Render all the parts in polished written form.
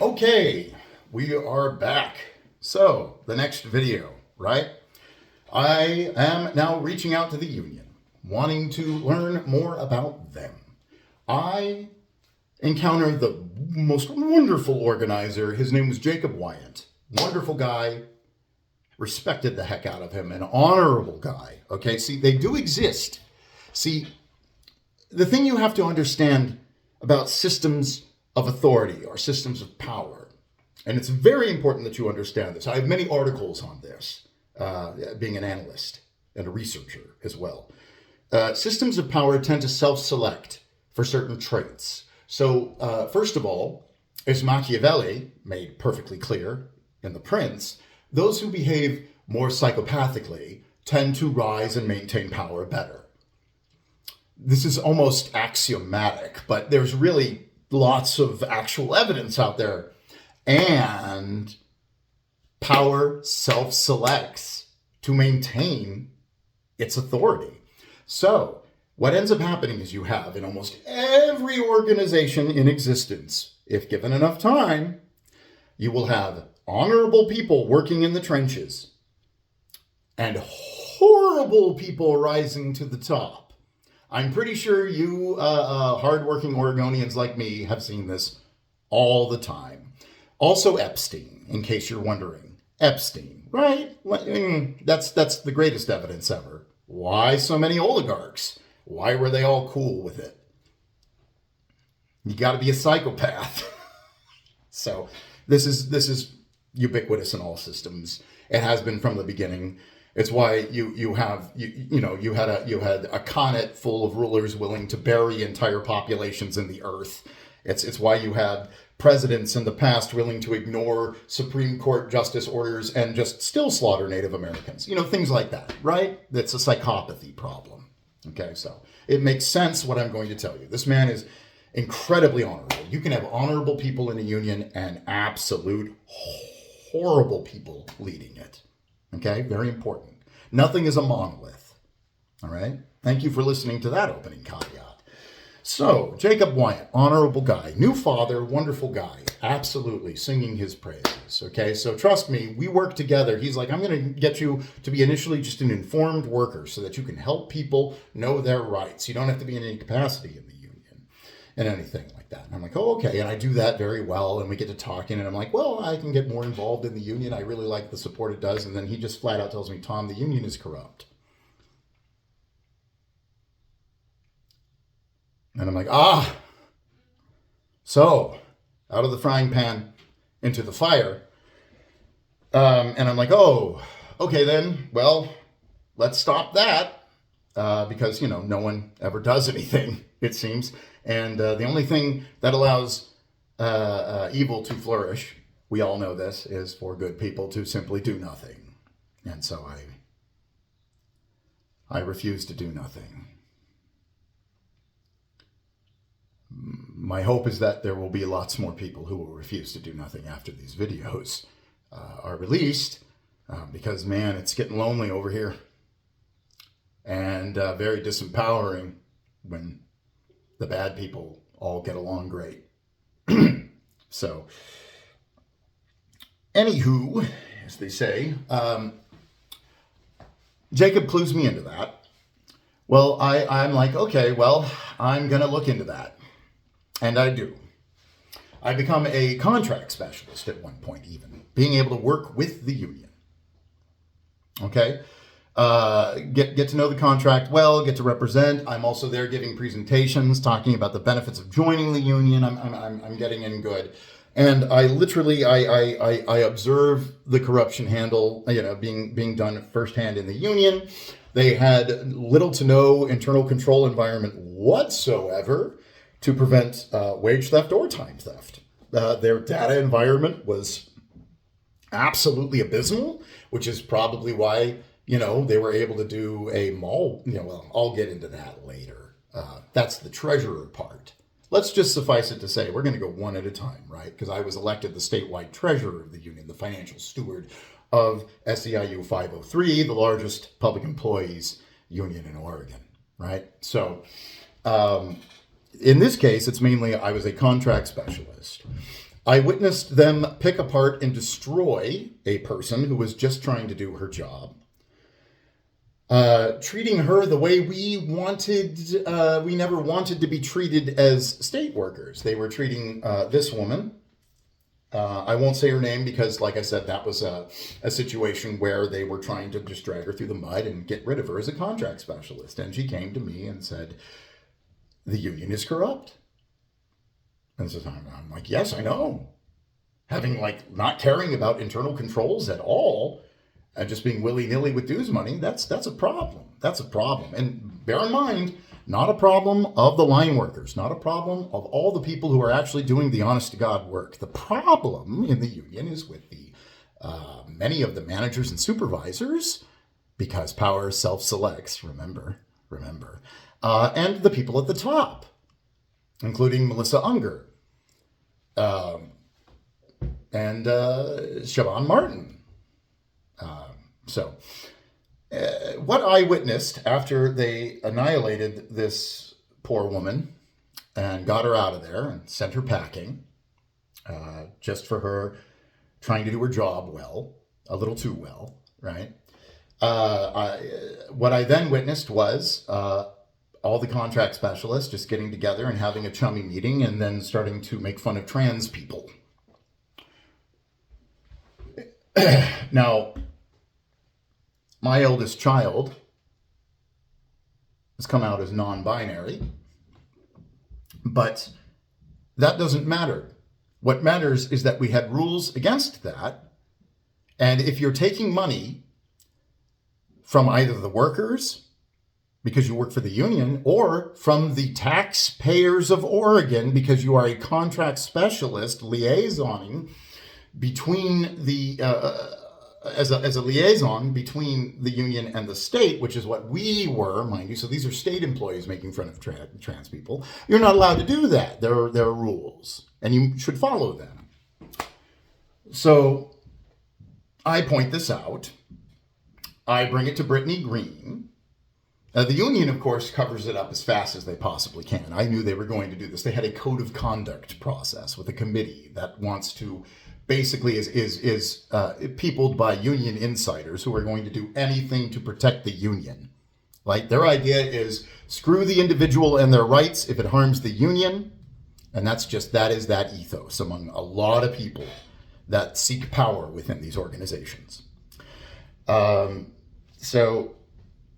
Okay, we are back. So, the next video, right? I am now reaching out to the union, wanting to learn more about them. I encountered the most wonderful organizer. His name was Jacob Wyant. Wonderful guy. Respected the heck out of him. An honorable guy. Okay, see, they do exist. See, the thing you have to understand about systems of authority or systems of power, and it's very important that you understand this. I have many articles on this, being an analyst and a researcher as well. Systems of power tend to self-select for certain traits. So, first of all, as Machiavelli made perfectly clear in The Prince, those who behave more psychopathically tend to rise and maintain power better. This is almost axiomatic, but there's really lots of actual evidence out there. And power self-selects to maintain its authority. So what ends up happening is you have in almost every organization in existence, if given enough time, you will have honorable people working in the trenches and horrible people rising to the top. I'm pretty sure you hardworking Oregonians like me have seen this all the time. Also Epstein, in case you're wondering. Epstein, right? That's the greatest evidence ever. Why so many oligarchs? Why were they all cool with it? You got to be a psychopath. So this is ubiquitous in all systems. It has been from the beginning. It's why you had a continent full of rulers willing to bury entire populations in the earth. It's why you had presidents in the past willing to ignore Supreme Court justice orders and just still slaughter Native Americans. Things like that, right? That's a psychopathy problem. Okay, so it makes sense what I'm going to tell you. This man is incredibly honorable. You can have honorable people in a union and absolute horrible people leading it. Okay, very important. Nothing is a monolith. All right, thank you for listening to that opening caveat. So, Jacob Wyant, honorable guy, new father, wonderful guy, absolutely singing his praises. Okay, so trust me, we work together. He's like, I'm going to get you to be initially just an informed worker so that you can help people know their rights. You don't have to be in any capacity in the union and anything like that. And I'm like, oh, okay. And I do that very well. And we get to talking and I'm like, well, I can get more involved in the union. I really like the support it does. And then he just flat out tells me, Tom, the union is corrupt. And I'm like, so out of the frying pan into the fire. And I'm like, oh, okay then, well, let's stop that. Because, no one ever does anything, it seems. And the only thing that allows evil to flourish, we all know this, is for good people to simply do nothing. And so I refuse to do nothing. My hope is that there will be lots more people who will refuse to do nothing after these videos are released, because, man, it's getting lonely over here and very disempowering when the bad people all get along great. So, anywho, as they say, Jacob clues me into that. Well, I'm like, okay, well, I'm going to look into that. And I do. I become a contract specialist at one point even, being able to work with the union. Okay? Get to know the contract well, get to represent. I'm also there giving presentations, talking about the benefits of joining the union. I'm getting in good. And I literally, I observe the corruption handle, being done firsthand in the union. They had little to no internal control environment whatsoever to prevent wage theft or time theft. Their data environment was absolutely abysmal, which is probably why, they were able to do a mall. Well, I'll get into that later. That's the treasurer part. Let's just suffice it to say, we're going to go one at a time, right? Because I was elected the statewide treasurer of the union, the financial steward of SEIU 503, the largest public employees union in Oregon, right? So, in this case, it's mainly I was a contract specialist. I witnessed them pick apart and destroy a person who was just trying to do her job. Treating her the way we never wanted to be treated as state workers. They were treating this woman. I won't say her name because, like I said, that was a situation where they were trying to just drag her through the mud and get rid of her as a contract specialist. And she came to me and said, the union is corrupt. And so I'm like, yes, I know. Having not caring about internal controls at all and just being willy-nilly with dues money, that's a problem. That's a problem. And bear in mind, not a problem of the line workers, not a problem of all the people who are actually doing the honest-to-God work. The problem in the union is with the many of the managers and supervisors, because power self-selects, remember, and the people at the top, including Melissa Unger and Siobhan Martin. What I witnessed after they annihilated this poor woman and got her out of there and sent her packing, just for her trying to do her job well, a little too well, right? What I then witnessed was all the contract specialists just getting together and having a chummy meeting and then starting to make fun of trans people. Now, my eldest child has come out as non-binary, but that doesn't matter. What matters is that we had rules against that, and if you're taking money from either the workers, because you work for the union, or from the taxpayers of Oregon, because you are a contract specialist liaisoning between the as a liaison between the union and the state, which is what we were, mind you. So these are state employees making fun of trans people. You're not allowed to do that. There are rules, and you should follow them. So I point this out. I bring it to Brittany Green. The union, of course, covers it up as fast as they possibly can. I knew they were going to do this. They had a code of conduct process with a committee that wants to basically is peopled by union insiders who are going to do anything to protect the union. Like, their idea is screw the individual and their rights if it harms the union. And that is that ethos among a lot of people that seek power within these organizations. So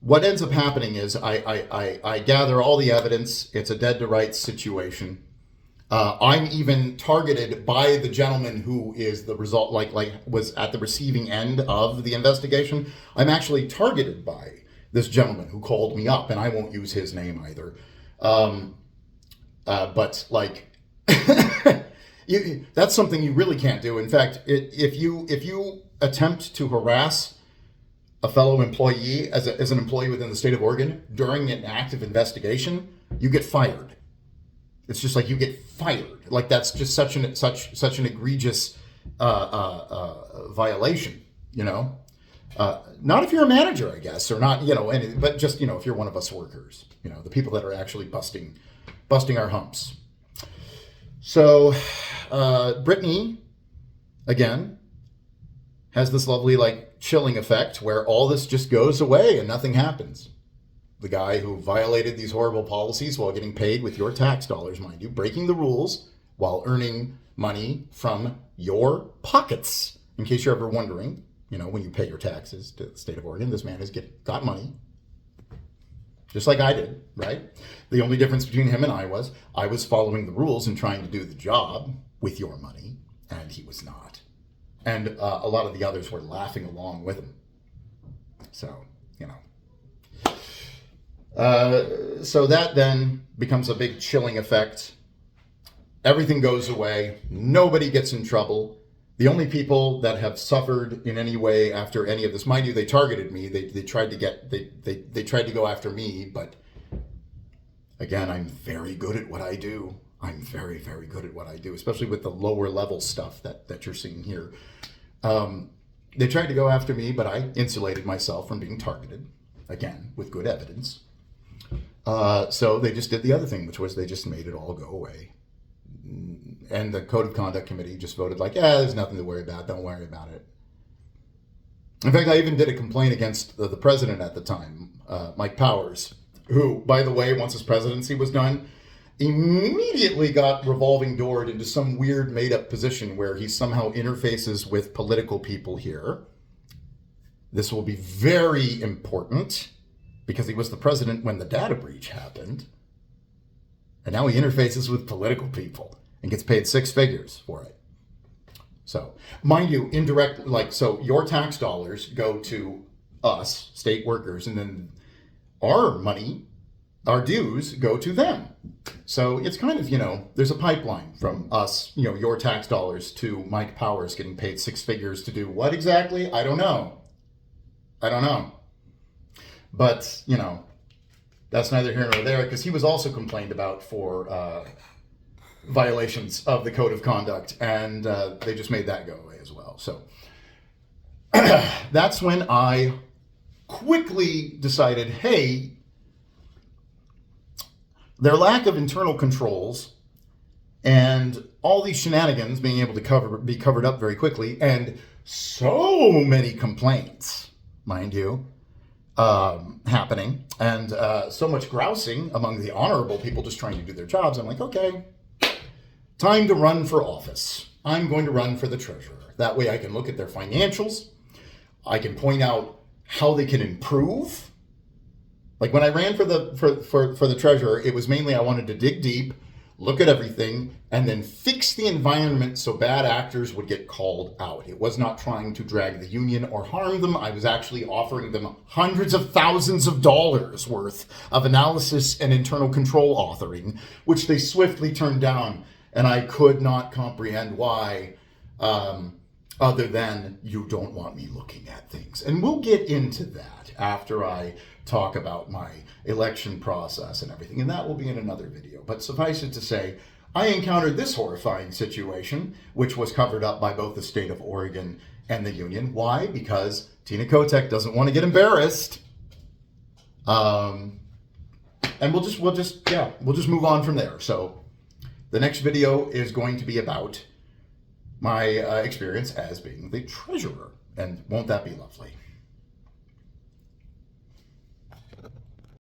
what ends up happening is I gather all the evidence. It's a dead to rights situation. I'm even targeted by the gentleman who is the result, was at the receiving end of the investigation. I'm actually targeted by this gentleman who called me up, and I won't use his name either. But that's something you really can't do. In fact, if you attempt to harass a fellow employee as an employee within the state of Oregon during an active investigation, you get fired. It's just like you get fired. Like, that's just such an egregious violation, you know. Not if you're a manager, I guess, or not, but just, if you're one of us workers, the people that are actually busting our humps. So Brittany, again, has this lovely chilling effect where all this just goes away and nothing happens. The guy who violated these horrible policies while getting paid with your tax dollars, mind you, breaking the rules while earning money from your pockets. In case you're ever wondering, when you pay your taxes to the state of Oregon, this man has got money. Just like I did, right? The only difference between him and I was following the rules and trying to do the job with your money, and he was not. And a lot of the others were laughing along with him. So, so that then becomes a big chilling effect. Everything goes away. Nobody gets in trouble. The only people that have suffered in any way after any of this, mind you, they targeted me. They tried to go after me, but again, I'm very good at what I do. I'm very, very good at what I do, especially with the lower level stuff that you're seeing here. They tried to go after me, but I insulated myself from being targeted, again, with good evidence. So they just did the other thing, which was they just made it all go away. and the Code of Conduct Committee just voted like, yeah, there's nothing to worry about. Don't worry about it. In fact, I even did a complaint against the president at the time, Mike Powers, who, by the way, once his presidency was done, immediately got revolving doored into some weird made-up position where he somehow interfaces with political people here. This will be very important because he was the president when the data breach happened. And now he interfaces with political people and gets paid six figures for it. So, mind you, indirect, like, so your tax dollars go to us, state workers, and then our money, our dues, go to them. So it's kind of, there's a pipeline from us, your tax dollars to Mike Powers getting paid six figures to do what exactly? I don't know. But, that's neither here nor there, because he was also complained about for violations of the Code of Conduct, and they just made that go away as well. So that's when I quickly decided, hey, their lack of internal controls and all these shenanigans being able to be covered up very quickly, and so many complaints, mind you, happening, and so much grousing among the honorable people just trying to do their jobs. I'm like, okay, time to run for office. I'm going to run for the treasurer. That way I can look at their financials. I can point out how they can improve. Like when I ran for the treasurer, it was mainly I wanted to dig deep, look at everything, and then fix the environment so bad actors would get called out. It was not trying to drag the union or harm them. I was actually offering them hundreds of thousands of dollars worth of analysis and internal control authoring, which they swiftly turned down. And I could not comprehend why, other than you don't want me looking at things. And we'll get into that after I talk about my election process and everything. And that will be in another video. But suffice it to say, I encountered this horrifying situation, which was covered up by both the state of Oregon and the union. Why? Because Tina Kotek doesn't want to get embarrassed. And we'll just move on from there. So the next video is going to be about my experience as being the treasurer. And won't that be lovely?